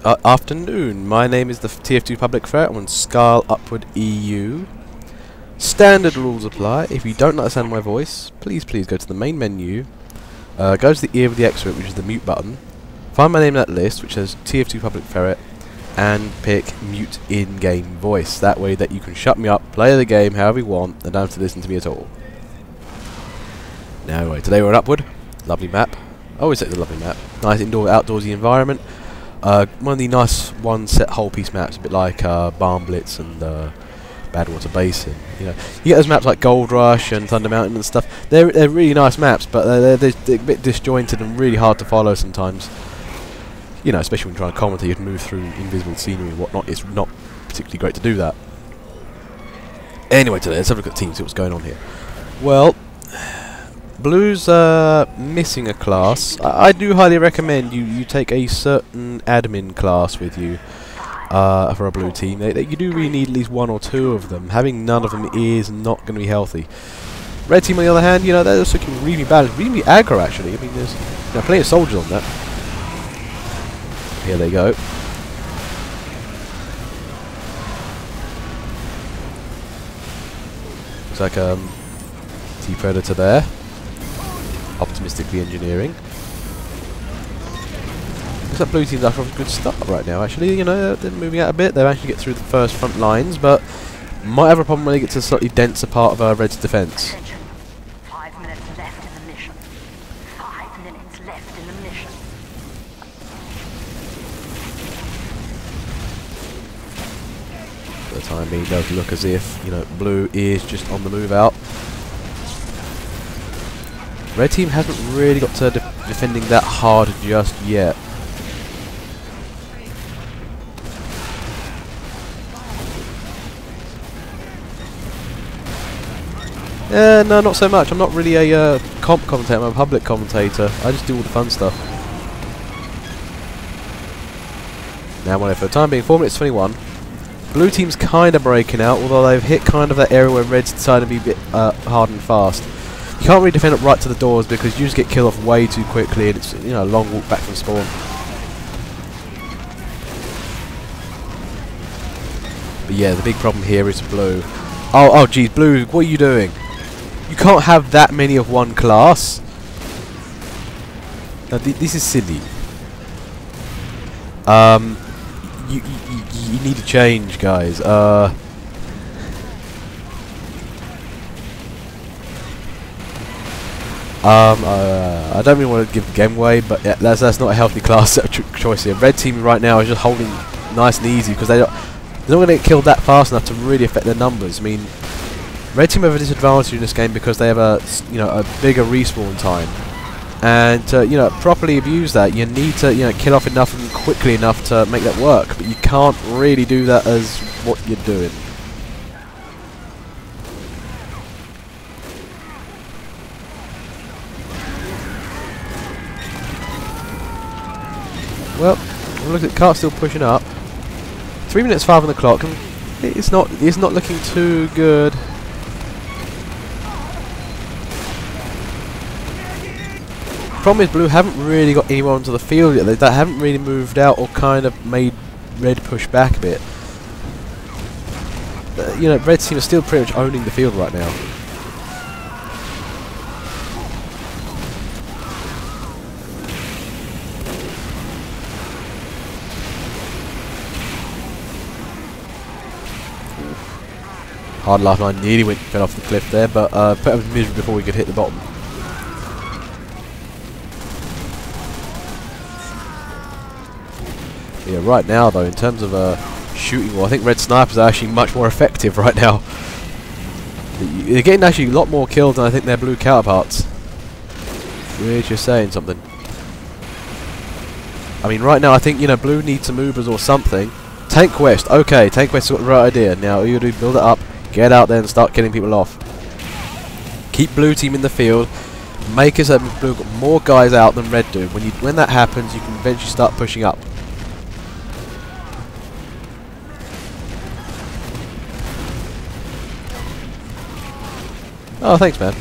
Afternoon. My name is the TF2 Public Threat. I'm on Scale Upward EU. Standard rules apply. If you don't understand my voice, please go to the main menu. Go to the ear of the expert, which is the mute button. Find my name in that list, which says TF2 Public Ferret, and pick mute in-game voice. That way that you can shut me up, play the game however you want, and don't have to listen to me at all. Now anyway, today we're on Upward. Lovely map. I always say it's a lovely map. Nice indoor, outdoorsy environment. One of the nice one-set whole piece maps, a bit like Barn Blitz and Badwater Basin. You know, you get those maps like Gold Rush and Thunder Mountain and stuff. They're really nice maps, but they're a bit disjointed and really hard to follow sometimes. You know, especially when trying to commentate, you have to move through invisible scenery and whatnot. It's not particularly great to do that. Anyway, today let's have a look at the team, see what's going on here. Well, Blue's missing a class. I do highly recommend you take a certain admin class with you for a blue team. You do really need at least one or two of them. Having none of them is not going to be healthy. Red team, on the other hand, you know, they're also looking really balanced, really aggro actually. I mean, there's plenty of soldiers on that. Here they go. Looks like T-Predator there. Optimistically engineering. Looks like blue team's off to a good start right now actually. You know, they're moving out a bit. They managed to get through the first front lines, but might have a problem when they get to a slightly denser part of Red's defence. 5 minutes left in the mission. 5 minutes left in the mission. For the time being, it does look as if, you know, blue is just on the move out. Red team hasn't really got to defending that hard just yet. No, not so much. I'm not really a commentator, I'm a public commentator. I just do all the fun stuff. Now, for the time being, 4 minutes 21. Blue team's kind of breaking out, although they've hit kind of that area where Red's decided to be a bit hard and fast. You can't really defend up right to the doors because you just get killed off way too quickly, and it's, you know, a long walk back from spawn. But yeah, the big problem here is blue. Oh geez, blue, what are you doing? You can't have that many of one class. Now this is silly. You need to change, guys. I don't really want to give the game away, but yeah, that's not a healthy class choice here. Red team right now is just holding nice and easy because they're not going to get killed that fast enough to really affect their numbers. I mean, Red team have a disadvantage in this game because they have a bigger respawn time, and to properly abuse that, you need to kill off enough and quickly enough to make that work. But you can't really do that as what you're doing. Well, look at the cart still pushing up. 3 minutes 5 on the clock, and it's not looking too good. Problem is, blue haven't really got anyone onto the field yet. They haven't really moved out or kind of made red push back a bit. Red team are still pretty much owning the field right now. Hard lifeline nearly fell off the cliff there, but put up misery before we could hit the bottom. Yeah, right now though, in terms of shooting, well, I think red snipers are actually much more effective right now. They're getting actually a lot more kills than I think their blue counterparts. Which is saying something. I mean, right now I think blue needs some movers or something. Tank West, okay, Tank West's got the right idea. Now all you do is build it up, get out there and start killing people off. Keep blue team in the field. Make it so blue got more guys out than red do. When that happens, you can eventually start pushing up. Oh, thanks, man.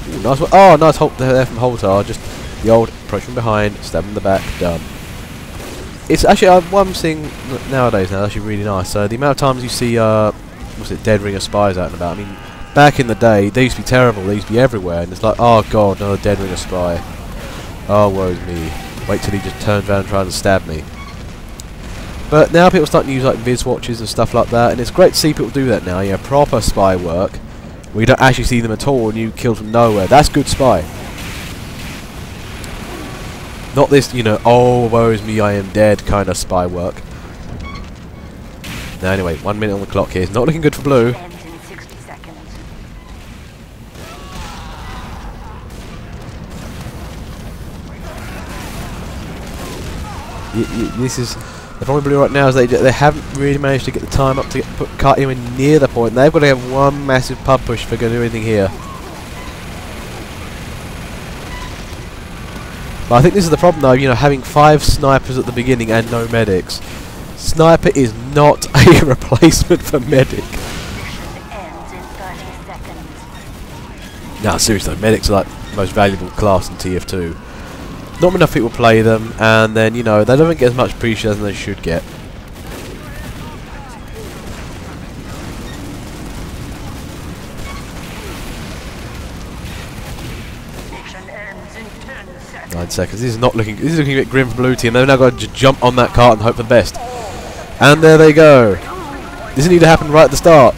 Ooh, nice one. Oh, nice halt there from Holtar. Just the old approach from behind, stab them in the back, done. It's actually one thing nowadays now that's actually really nice. The amount of times you see what's it, dead ringer spies out and about. I mean, back in the day, they used to be terrible. They used to be everywhere, and it's like, oh god, another dead ringer spy. Oh, woe's me. Wait till he just turns around and tries to stab me. But now people are starting to use like viz watches and stuff like that, and it's great to see people do that now. Yeah, proper spy work where you don't actually see them at all and you kill from nowhere. That's good spy. Not this, you know, oh woe's me, I am dead kind of spy work. Now anyway, 1 minute on the clock here. It's not looking good for blue. This is the problem with blue right now is they haven't really managed to get the time up to put Cart anywhere near the point. They've got to have one massive pub push if they're going to do anything here. But I think this is the problem though, you know, having 5 snipers at the beginning and no medics. Sniper is not a replacement for medic. No, seriously, medics are like the most valuable class in TF2. Not enough people play them, and then, you know, they don't get as much appreciation as they should get. Nine seconds. This is not looking. This is looking a bit grim for blue team. They've now got to jump on that cart and hope for the best. And there they go. This need to happen right at the start.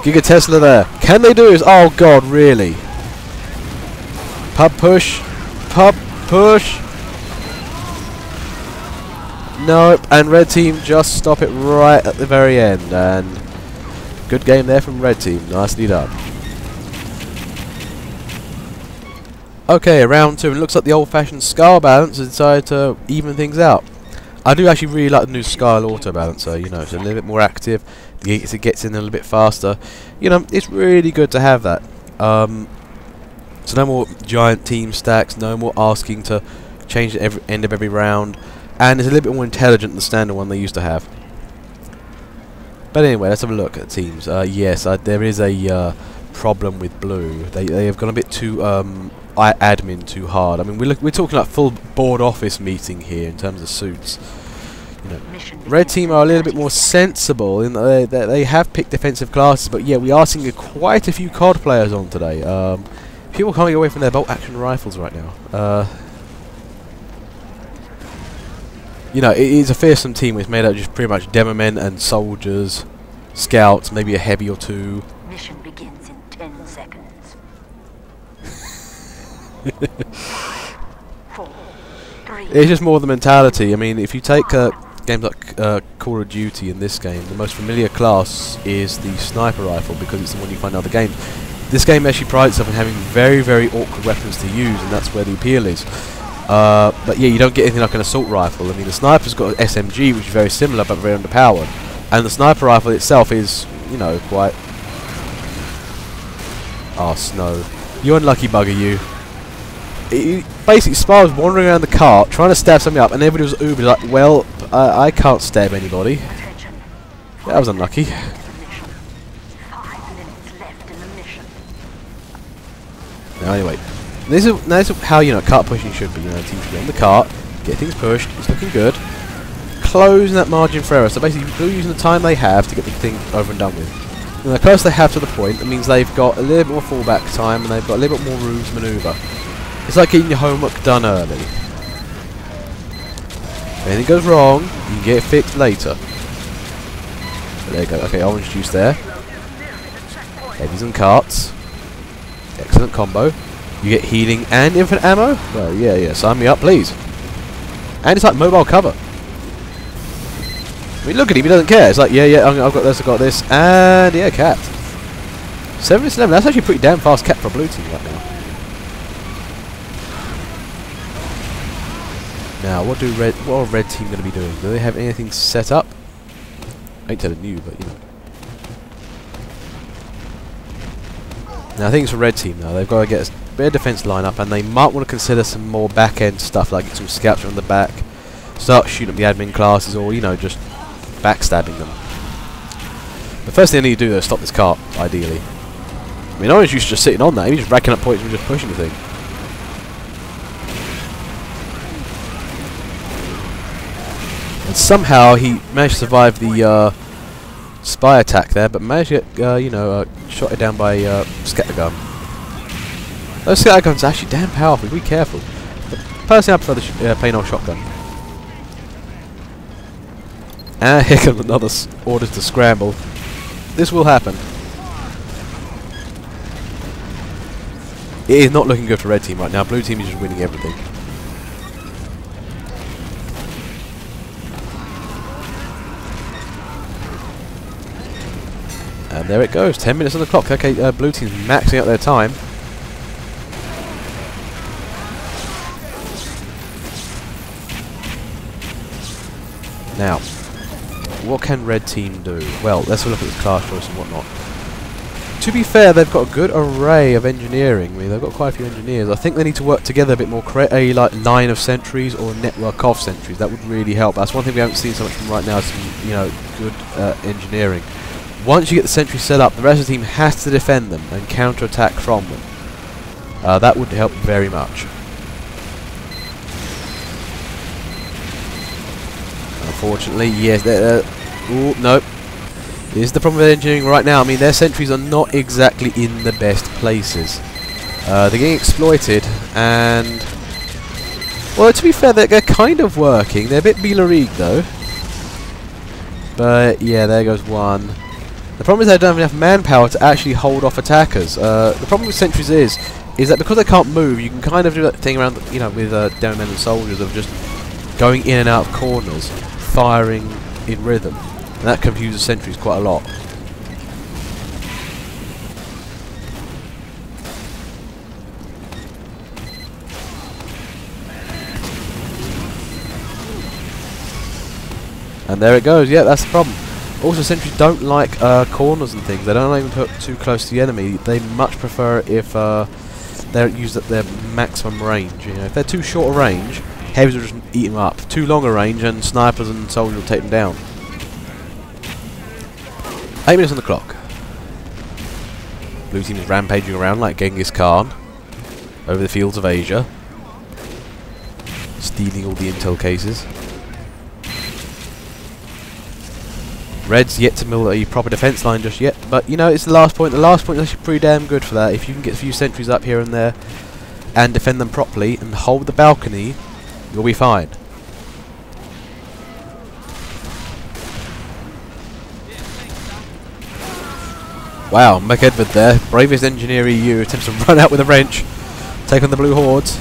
Giga Tesla there. Can they do this? Oh god, really? Pub push. Pub push. Nope. And red team just stop it right at the very end. And good game there from red team. Nicely done. Okay, round 2. It looks like the old-fashioned Scar balance has decided to even things out. I do actually really like the new Scar auto balancer. You know, it's a little bit more active. It gets in a little bit faster. You know, it's really good to have that. So no more giant team stacks. No more asking to change at every end of every round. And it's a little bit more intelligent than the standard one they used to have. But anyway, let's have a look at teams. Yes, there is a problem with blue. They have gone a bit too admin too hard. I mean, we're talking like full board office meeting here in terms of suits. You know, red team are a little bit more sensible in that they have picked defensive classes, but yeah, we are seeing quite a few COD players on today. People can't get away from their bolt action rifles right now. You know, it is a fearsome team. It's made up of just pretty much demo men and soldiers, scouts, maybe a heavy or two. Mission begins in 10 seconds. 4, 3. It's just more the mentality. I mean, if you take games like Call of Duty in this game, the most familiar class is the sniper rifle because it's the one you find in other games. This game actually prides itself on having very, very awkward weapons to use, and that's where the appeal is. But yeah, you don't get anything like an assault rifle. I mean, the sniper's got an SMG, which is very similar but very underpowered, and the sniper rifle itself is, you know, quite... Ah, snow. You unlucky bugger, you. Basically, Spar was wandering around the cart trying to stab somebody up, and everybody was uber like, well, I can't stab anybody. That was unlucky. 5 minutes left in the mission. Now, anyway, this is how, you know, cart pushing should be. You know, teams should be on the cart, get things pushed. It's looking good. Closing that margin for error. So basically, people using the time they have to get the thing over and done with. And the closer they have to the point, it means they've got a little bit more fallback time and they've got a little bit more room to manoeuvre. It's like getting your homework done early. If anything goes wrong, you can get it fixed later. So there you go. Okay, orange juice there. Heavies and carts. Excellent combo. You get healing and infinite ammo? Well, yeah, sign me up, please. And it's like mobile cover. I mean, look at him, he doesn't care. It's like, yeah, I've got this, and yeah, capped. 7 minutes 11, that's actually pretty damn fast cap for a blue team right now. Now, what are red team going to be doing? Do they have anything set up? I ain't telling you, but you know. Now, I think it's a red team now. They've got to get a bit of defense line up, and they might want to consider some more back-end stuff, like get some scouts on the back, start shooting up the admin classes, or, you know, just backstabbing them. The first thing they need to do is stop this cart, ideally. I mean, Orange used to just sitting on that. He was just racking up points and just pushing the thing. And somehow he managed to survive the spy attack there, but managed to get, shot down by scattergun. Those scatterguns are actually damn powerful, be careful. But personally I prefer the plain old shotgun. And here comes another orders to scramble. This will happen. It is not looking good for red team right now. Blue team is just winning everything. And there it goes. 10 minutes on the clock. Okay, blue team's maxing out their time. Now, what can red team do? Well, let's have a look at the class choice and whatnot. To be fair, they've got a good array of engineering. I mean, they've got quite a few engineers. I think they need to work together a bit more, create a line of sentries or a network of sentries. That would really help. That's one thing we haven't seen so much from right now. Some, good engineering. Once you get the sentry set up, the rest of the team has to defend them and counter-attack from them. That would help very much. Unfortunately, yes. Oh no. This is the problem with engineering right now. I mean, their sentries are not exactly in the best places. They're getting exploited, and well, to be fair, they're kind of working. They're a bit Beelarigue though. But yeah, there goes one. The problem is they don't have enough manpower to actually hold off attackers. The problem with sentries is that because they can't move, you can kind of do that thing around, with down men and soldiers of just going in and out of corners, firing in rhythm. And that confuses sentries quite a lot. And there it goes. Yeah, that's the problem. Also, sentries don't like corners and things. They don't even put too close to the enemy. They much prefer if they're used at their maximum range. If they're too short a range, heavies will just eat them up. Too long a range, and snipers and soldiers will take them down. 8 minutes on the clock. Blue team is rampaging around like Genghis Khan over the fields of Asia, stealing all the intel cases. Red's yet to build a proper defense line just yet, but it's the last point. The last point is actually pretty damn good for that. If you can get a few sentries up here and there and defend them properly and hold the balcony, you'll be fine. Wow, McEdward there, bravest engineer EU, attempts to run out with a wrench, take on the blue hordes,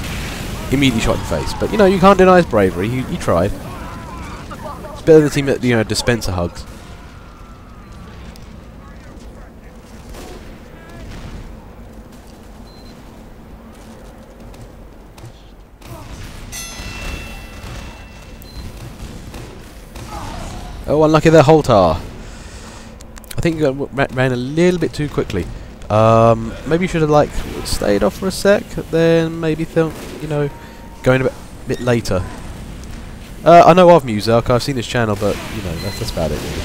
immediately shot in the face. But you can't deny his bravery. He tried. It's better than the team that dispenser hugs. Oh, unlucky there, Holtar. I think you ran a little bit too quickly. Maybe you should have stayed off for a sec, then maybe going a bit later. I know of Muzark, I've seen his channel, but that's about it really.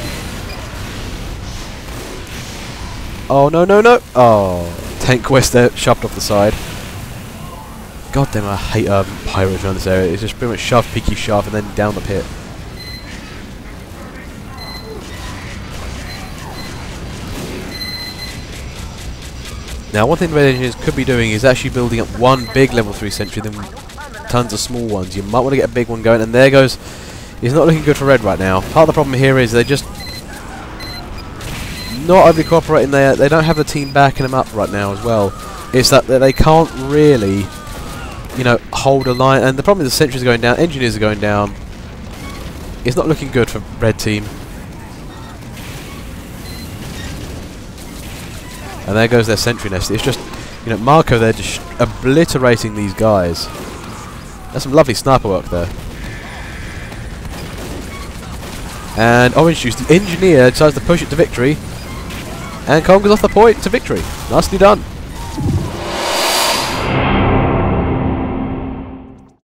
Oh no no no! Oh, Tank West there, shoved off the side. God damn, I hate pirates around this area. It's just pretty much shove, peeky shove, and then down the pit. Now, one thing the red engineers could be doing is actually building up one big level 3 sentry, then tons of small ones. You might want to get a big one going, and there goes. It's not looking good for red right now. Part of the problem here is they're just not overly cooperating. They don't have the team backing them up right now as well. It's that they can't really, hold a line. And the problem is the sentries are going down, engineers are going down. It's not looking good for red team. And there goes their sentry nest. It's just, Marco there just obliterating these guys. That's some lovely sniper work there. And Orange Juice, the engineer, decides to push it to victory. And conquers off the point to victory. Nicely done.